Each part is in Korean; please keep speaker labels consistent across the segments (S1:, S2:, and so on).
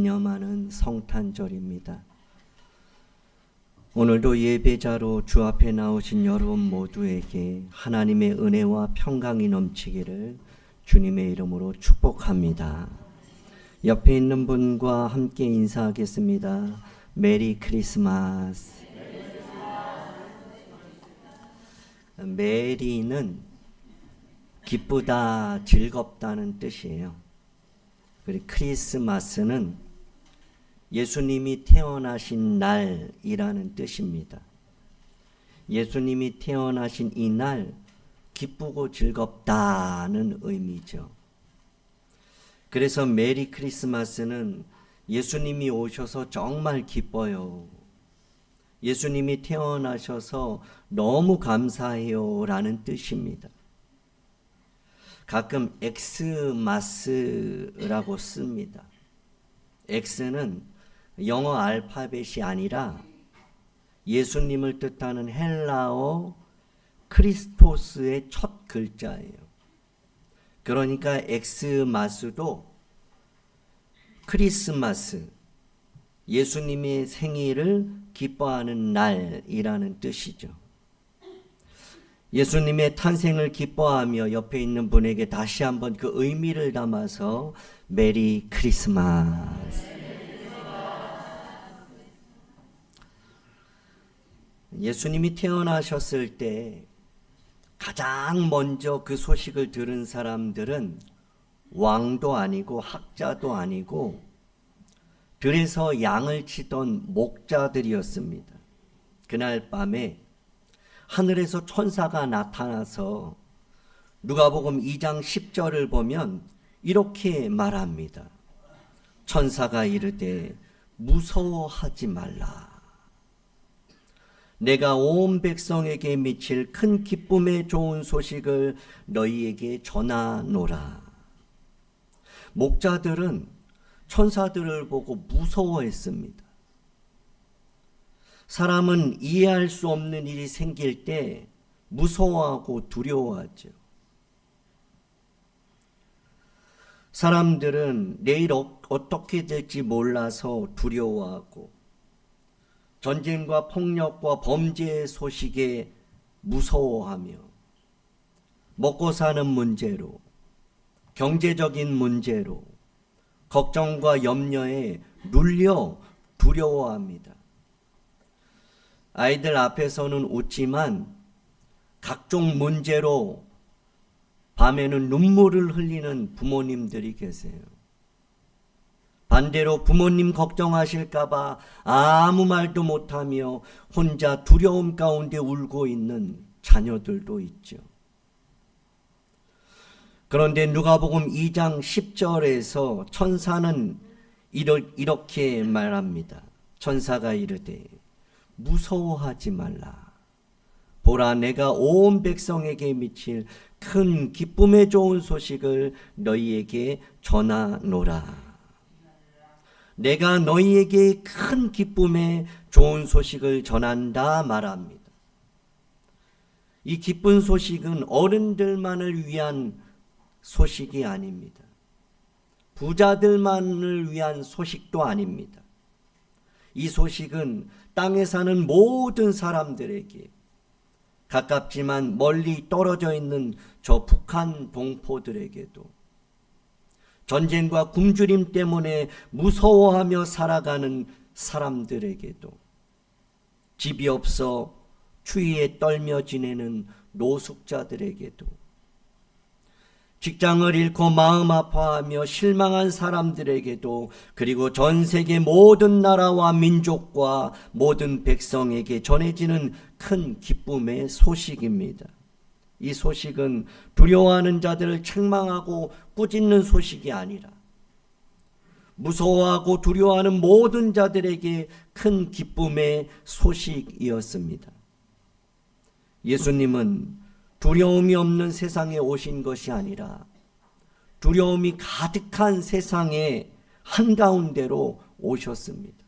S1: 기념하는 성탄절입니다. 오늘도 예배자로 주 앞에 나오신 여러분 모두에게 하나님의 은혜와 평강이 넘치기를 주님의 이름으로 축복합니다. 옆에 있는 분과 함께 인사하겠습니다. 메리 크리스마스. 메리는 기쁘다, 즐겁다는 뜻이에요. 그리고 크리스마스는 예수님이 태어나신 날이라는 뜻입니다. 예수님이 태어나신 이 날 기쁘고 즐겁다는 의미죠. 그래서 메리 크리스마스는 예수님이 오셔서 정말 기뻐요. 예수님이 태어나셔서 너무 감사해요 라는 뜻입니다. 가끔 엑스마스라고 씁니다. 엑스는 영어 알파벳이 아니라 예수님을 뜻하는 헬라어 크리스토스의 첫 글자예요. 그러니까 엑스마스도 크리스마스, 예수님의 생일을 기뻐하는 날이라는 뜻이죠. 예수님의 탄생을 기뻐하며 옆에 있는 분에게 다시 한번 그 의미를 담아서 메리 크리스마스. 예수님이 태어나셨을 때 가장 먼저 그 소식을 들은 사람들은 왕도 아니고 학자도 아니고 들에서 양을 치던 목자들이었습니다. 그날 밤에 하늘에서 천사가 나타나서 누가복음 2장 10절을 보면 이렇게 말합니다. 천사가 이르되 무서워하지 말라. 내가 온 백성에게 미칠 큰 기쁨의 좋은 소식을 너희에게 전하노라. 목자들은 천사들을 보고 무서워했습니다. 사람은 이해할 수 없는 일이 생길 때 무서워하고 두려워하죠. 사람들은 내일 어떻게 될지 몰라서 두려워하고 전쟁과 폭력과 범죄의 소식에 무서워하며 먹고 사는 문제로, 경제적인 문제로, 걱정과 염려에 눌려 두려워합니다. 아이들 앞에서는 웃지만 각종 문제로 밤에는 눈물을 흘리는 부모님들이 계세요. 반대로 부모님 걱정하실까봐 아무 말도 못하며 혼자 두려움 가운데 울고 있는 자녀들도 있죠. 그런데 누가복음 2장 10절에서 천사는 이렇게 말합니다. 천사가 이르되 무서워하지 말라. 보라, 내가 온 백성에게 미칠 큰 기쁨의 좋은 소식을 너희에게 전하노라. 내가 너희에게 큰 기쁨의 좋은 소식을 전한다 말합니다. 이 기쁜 소식은 어른들만을 위한 소식이 아닙니다. 부자들만을 위한 소식도 아닙니다. 이 소식은 땅에 사는 모든 사람들에게, 가깝지만 멀리 떨어져 있는 저 북한 동포들에게도, 전쟁과 굶주림 때문에 무서워하며 살아가는 사람들에게도, 집이 없어 추위에 떨며 지내는 노숙자들에게도, 직장을 잃고 마음 아파하며 실망한 사람들에게도, 그리고 전 세계 모든 나라와 민족과 모든 백성에게 전해지는 큰 기쁨의 소식입니다. 이 소식은 두려워하는 자들을 책망하고 꾸짖는 소식이 아니라 무서워하고 두려워하는 모든 자들에게 큰 기쁨의 소식이었습니다. 예수님은 두려움이 없는 세상에 오신 것이 아니라 두려움이 가득한 세상의 한가운데로 오셨습니다.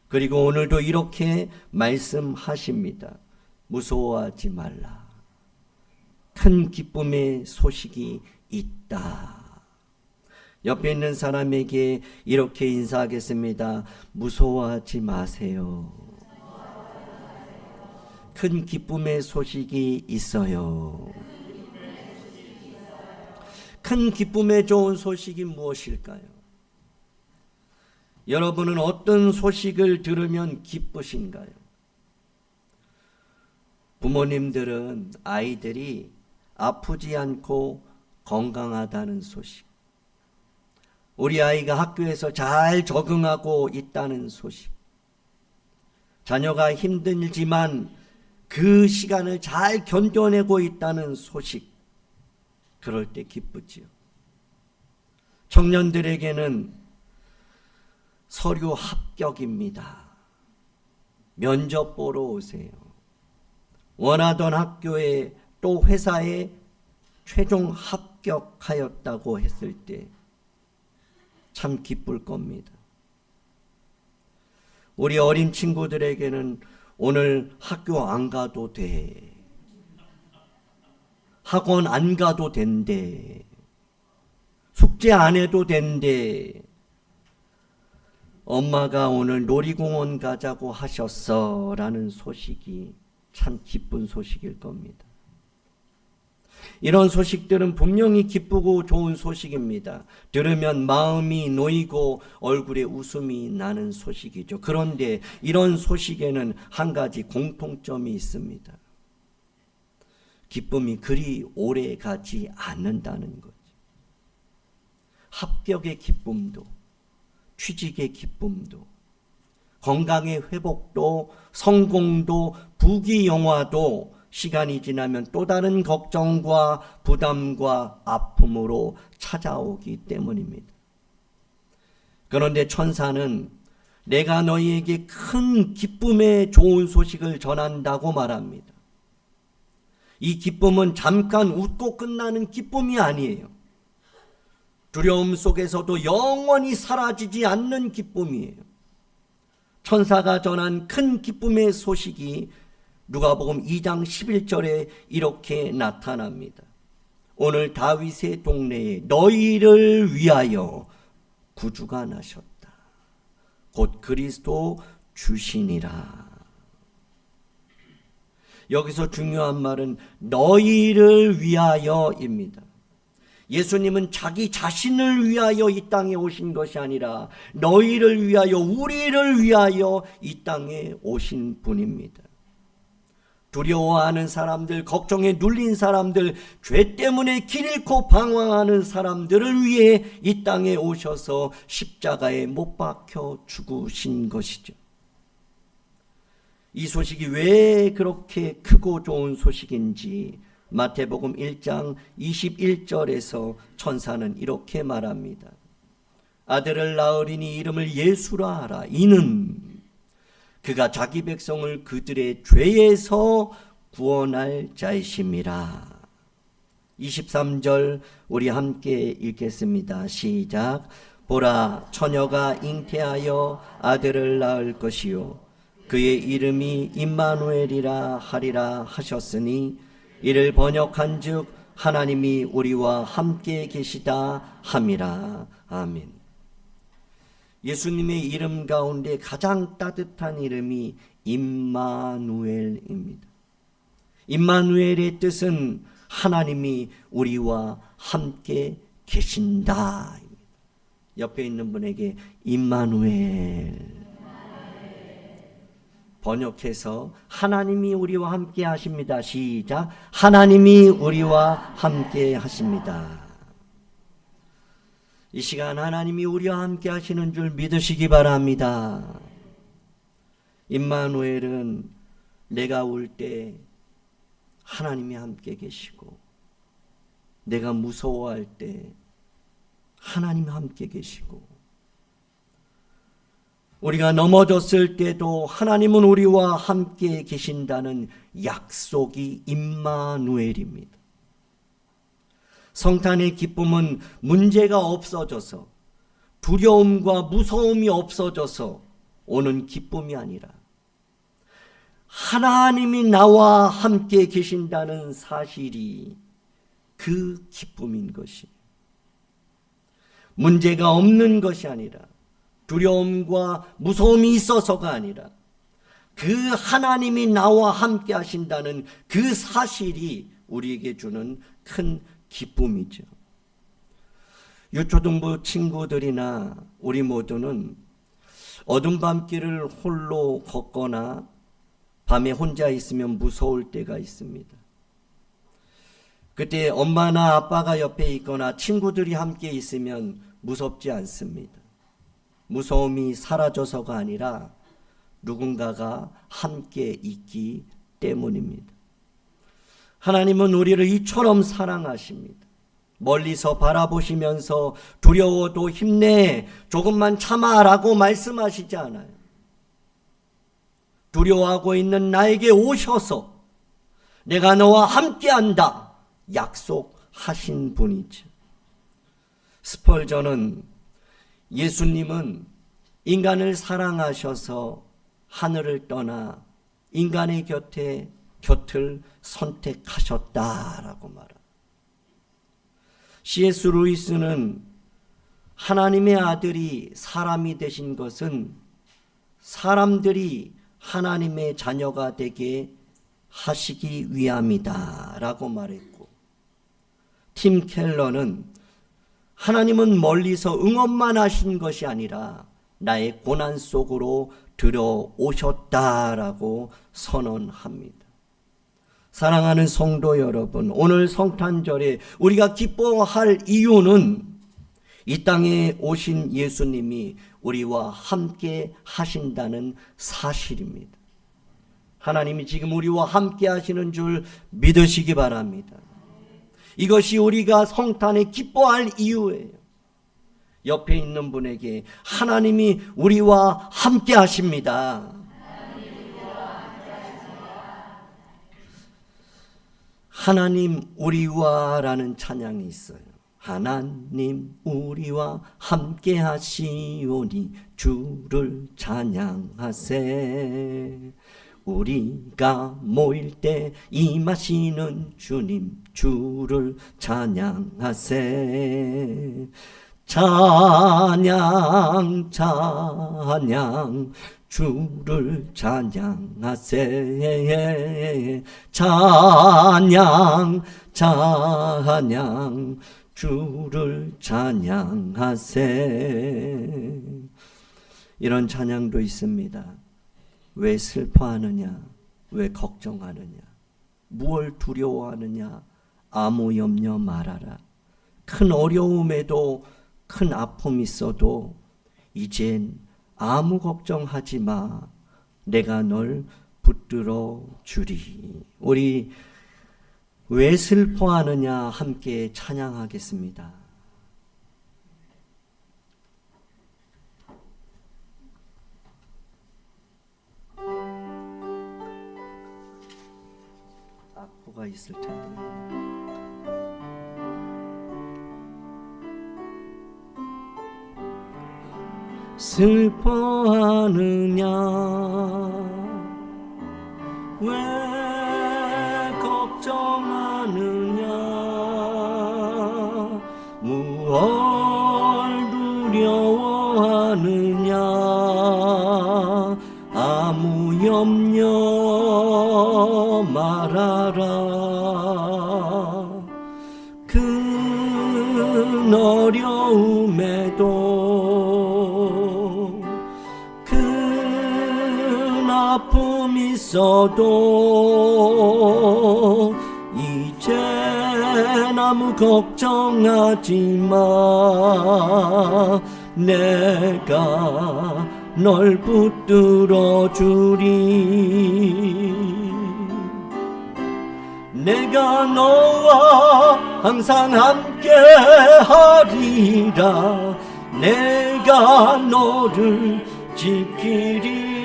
S1: 그리고 오늘도 이렇게 말씀하십니다. 무서워하지 말라. 큰 기쁨의 소식이 있다. 옆에 있는 사람에게 이렇게 인사하겠습니다. 무서워하지 마세요. 큰 기쁨의 소식이 있어요. 큰 기쁨의 좋은 소식이 무엇일까요? 여러분은 어떤 소식을 들으면 기쁘신가요? 부모님들은 아이들이 아프지 않고 건강하다는 소식, 우리 아이가 학교에서 잘 적응하고 있다는 소식, 자녀가 힘들지만 그 시간을 잘 견뎌내고 있다는 소식, 그럴 때 기쁘지요. 청년들에게는 서류 합격입니다. 면접 보러 오세요. 원하던 학교에 또 회사에 최종 합격하였다고 했을 때 참 기쁠 겁니다. 우리 어린 친구들에게는 오늘 학교 안 가도 돼. 학원 안 가도 된대. 숙제 안 해도 된대. 엄마가 오늘 놀이공원 가자고 하셨어 라는 소식이 참 기쁜 소식일 겁니다. 이런 소식들은 분명히 기쁘고 좋은 소식입니다. 들으면 마음이 놓이고 얼굴에 웃음이 나는 소식이죠. 그런데 이런 소식에는 한 가지 공통점이 있습니다. 기쁨이 그리 오래 가지 않는다는 거죠. 합격의 기쁨도, 취직의 기쁨도, 건강의 회복도, 성공도, 부귀영화도 시간이 지나면 또 다른 걱정과 부담과 아픔으로 찾아오기 때문입니다. 그런데 천사는 내가 너희에게 큰 기쁨의 좋은 소식을 전한다고 말합니다. 이 기쁨은 잠깐 웃고 끝나는 기쁨이 아니에요. 두려움 속에서도 영원히 사라지지 않는 기쁨이에요. 천사가 전한 큰 기쁨의 소식이 누가복음 2장 11절에 이렇게 나타납니다. 오늘 다윗의 동네에 너희를 위하여 구주가 나셨다. 곧 그리스도 주시니라. 여기서 중요한 말은 너희를 위하여입니다. 예수님은 자기 자신을 위하여 이 땅에 오신 것이 아니라 너희를 위하여, 우리를 위하여 이 땅에 오신 분입니다. 두려워하는 사람들, 걱정에 눌린 사람들, 죄 때문에 길 잃고 방황하는 사람들을 위해 이 땅에 오셔서 십자가에 못 박혀 죽으신 것이죠. 이 소식이 왜 그렇게 크고 좋은 소식인지 마태복음 1장 21절에서 천사는 이렇게 말합니다. 아들을 낳으리니 이름을 예수라 하라. 이는 그가 자기 백성을 그들의 죄에서 구원할 자이심이라. 23절 우리 함께 읽겠습니다. 시작. 보라, 처녀가 잉태하여 아들을 낳을 것이요 그의 이름이 임마누엘이라 하리라 하셨으니 이를 번역한즉 하나님이 우리와 함께 계시다 함이라. 아멘. 예수님의 이름 가운데 가장 따뜻한 이름이 임마누엘입니다. 임마누엘의 뜻은 하나님이 우리와 함께 계신다. 옆에 있는 분에게 임마누엘, 번역해서 하나님이 우리와 함께 하십니다. 시작. 하나님이 우리와 함께 하십니다. 이 시간 하나님이 우리와 함께 하시는 줄 믿으시기 바랍니다. 임마누엘은 내가 울 때 하나님이 함께 계시고, 내가 무서워할 때 하나님이 함께 계시고, 우리가 넘어졌을 때도 하나님은 우리와 함께 계신다는 약속이 임마누엘입니다. 성탄의 기쁨은 문제가 없어져서, 두려움과 무서움이 없어져서 오는 기쁨이 아니라 하나님이 나와 함께 계신다는 사실이 그 기쁨인 것입니다. 문제가 없는 것이 아니라, 두려움과 무서움이 있어서가 아니라 그 하나님이 나와 함께 하신다는 그 사실이 우리에게 주는 큰 기쁨이죠. 유초등부 친구들이나 우리 모두는 어둠 밤길을 홀로 걷거나 밤에 혼자 있으면 무서울 때가 있습니다. 그때 엄마나 아빠가 옆에 있거나 친구들이 함께 있으면 무섭지 않습니다. 무서움이 사라져서가 아니라 누군가가 함께 있기 때문입니다. 하나님은 우리를 이처럼 사랑하십니다. 멀리서 바라보시면서 두려워도 힘내, 조금만 참아라고 말씀하시지 않아요. 두려워하고 있는 나에게 오셔서 내가 너와 함께한다 약속하신 분이죠. 스펄전은 예수님은 인간을 사랑하셔서 하늘을 떠나 인간의 곁을 선택하셨다라고 말합니다. C.S. 루이스는 하나님의 아들이 사람이 되신 것은 사람들이 하나님의 자녀가 되게 하시기 위함이다 라고 말했고, 팀 켈러는 하나님은 멀리서 응원만 하신 것이 아니라 나의 고난 속으로 들어오셨다라고 선언합니다. 사랑하는 성도 여러분, 오늘 성탄절에 우리가 기뻐할 이유는 이 땅에 오신 예수님이 우리와 함께 하신다는 사실입니다. 하나님이 지금 우리와 함께 하시는 줄 믿으시기 바랍니다. 이것이 우리가 성탄에 기뻐할 이유예요. 옆에 있는 분에게 하나님이 우리와 함께 하십니다. 하나님 우리와라는 찬양이 있어요. 하나님 우리와 함께 하시오니 주를 찬양하세. 우리가 모일 때 임하시는 주님 주를 찬양하세. 찬양 찬양 주를 찬양하세. 찬양 찬양 주를 찬양하세. 이런 찬양도 있습니다. 왜 슬퍼하느냐? 왜 걱정하느냐? 무엇을 두려워하느냐? 아무 염려 말아라. 큰 어려움에도 큰 아픔이 있어도 이젠 아무 걱정하지 마. 내가 널 붙들어 주리. 우리 왜 슬퍼하느냐 함께 찬양하겠습니다. 악보가 있을 텐데. 슬퍼하느냐 왜 걱정하느냐 무얼 두려워하느냐 아무 염려 말아라. 큰 어려움에도 큰 아픔 있어도 이젠 아무 걱정하지 마. 내가 널 붙들어 주리. 내가 너와 항상 함께 하리라. 내가 너를 지키리라.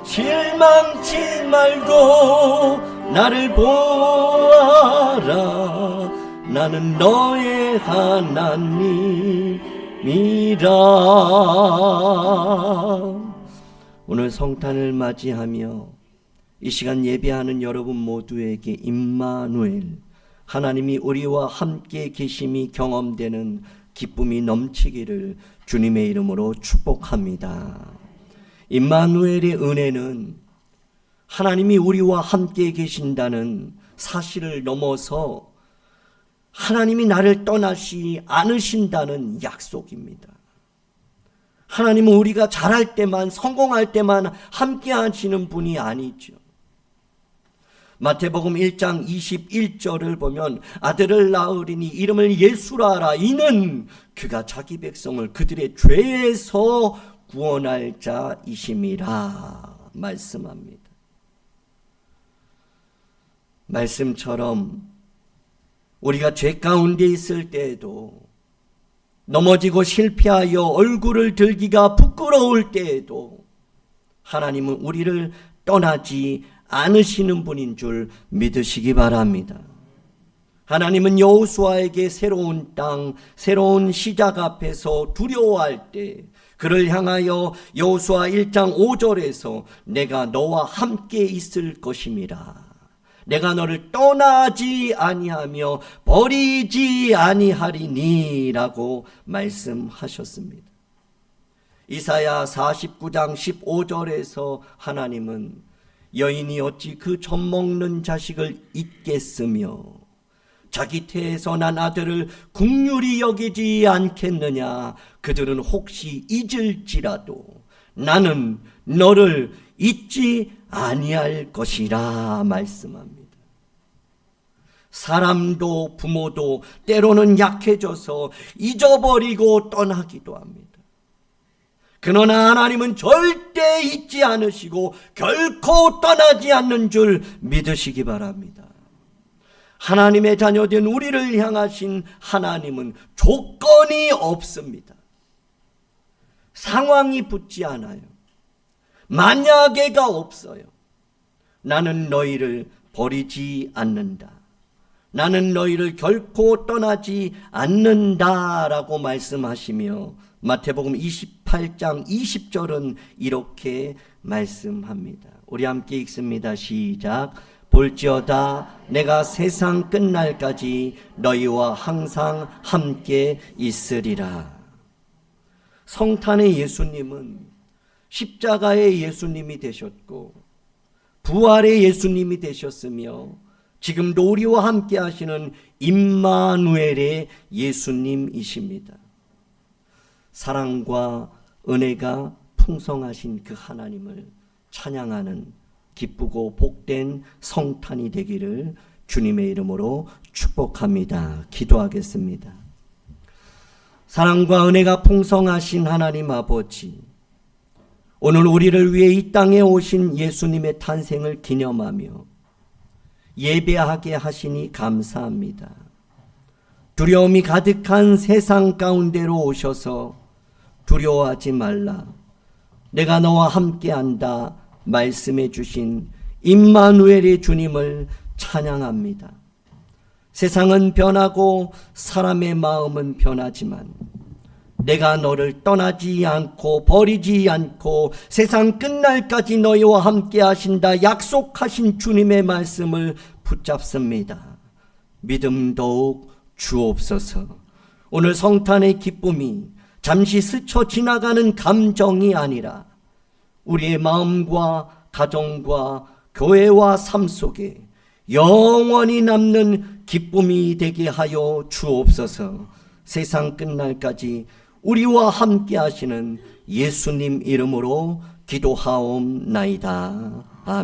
S1: 실망치 말고 나를 보아라. 나는 너의 하나님이라. 오늘 성탄을 맞이하며 이 시간 예배하는 여러분 모두에게 임마누엘, 하나님이 우리와 함께 계심이 경험되는 기쁨이 넘치기를 주님의 이름으로 축복합니다. 임마누엘의 은혜는 하나님이 우리와 함께 계신다는 사실을 넘어서 하나님이 나를 떠나시 않으신다는 약속입니다. 하나님은 우리가 잘할 때만, 성공할 때만 함께 하시는 분이 아니죠. 마태복음 1장 21절을 보면 아들을 낳으리니 이름을 예수라 하라. 이는 그가 자기 백성을 그들의 죄에서 구원할 자이심이라 말씀합니다. 말씀처럼 우리가 죄 가운데 있을 때에도, 넘어지고 실패하여 얼굴을 들기가 부끄러울 때에도 하나님은 우리를 떠나지 않으시는 분인 줄 믿으시기 바랍니다. 하나님은 여호수아에게 새로운 땅, 새로운 시작 앞에서 두려워할 때 그를 향하여 여호수아 1장 5절에서 내가 너와 함께 있을 것임이라, 내가 너를 떠나지 아니하며 버리지 아니하리니 라고 말씀하셨습니다. 이사야 49장 15절에서 하나님은 여인이 어찌 그 젖먹는 자식을 잊겠으며 자기 태에서 난 아들을 긍휼히 여기지 않겠느냐. 그들은 혹시 잊을지라도 나는 너를 잊지 아니할 것이라 말씀합니다. 사람도 부모도 때로는 약해져서 잊어버리고 떠나기도 합니다. 그러나 하나님은 절대 잊지 않으시고 결코 떠나지 않는 줄 믿으시기 바랍니다. 하나님의 자녀된 우리를 향하신 하나님은 조건이 없습니다. 상황이 붙지 않아요. 만약에가 없어요. 나는 너희를 버리지 않는다. 나는 너희를 결코 떠나지 않는다라고 말씀하시며 마태복음 28장 20절은 이렇게 말씀합니다. 우리 함께 읽습니다. 시작. 볼지어다 내가 세상 끝날까지 너희와 항상 함께 있으리라. 성탄의 예수님은 십자가의 예수님이 되셨고 부활의 예수님이 되셨으며 지금도 우리와 함께 하시는 임마누엘의 예수님이십니다. 사랑과 은혜가 풍성하신 그 하나님을 찬양하는 기쁘고 복된 성탄이 되기를 주님의 이름으로 축복합니다. 기도하겠습니다. 사랑과 은혜가 풍성하신 하나님 아버지, 오늘 우리를 위해 이 땅에 오신 예수님의 탄생을 기념하며 예배하게 하시니 감사합니다. 두려움이 가득한 세상 가운데로 오셔서 두려워하지 말라, 내가 너와 함께한다 말씀해 주신 임마누엘의 주님을 찬양합니다. 세상은 변하고 사람의 마음은 변하지만 내가 너를 떠나지 않고 버리지 않고 세상 끝날까지 너희와 함께 하신다 약속하신 주님의 말씀을 붙잡습니다. 믿음 더욱 주옵소서. 오늘 성탄의 기쁨이 잠시 스쳐 지나가는 감정이 아니라 우리의 마음과 가정과 교회와 삶 속에 영원히 남는 기쁨이 되게 하여 주옵소서. 세상 끝날까지 우리와 함께 하시는 예수님 이름으로 기도하옵나이다. 아멘.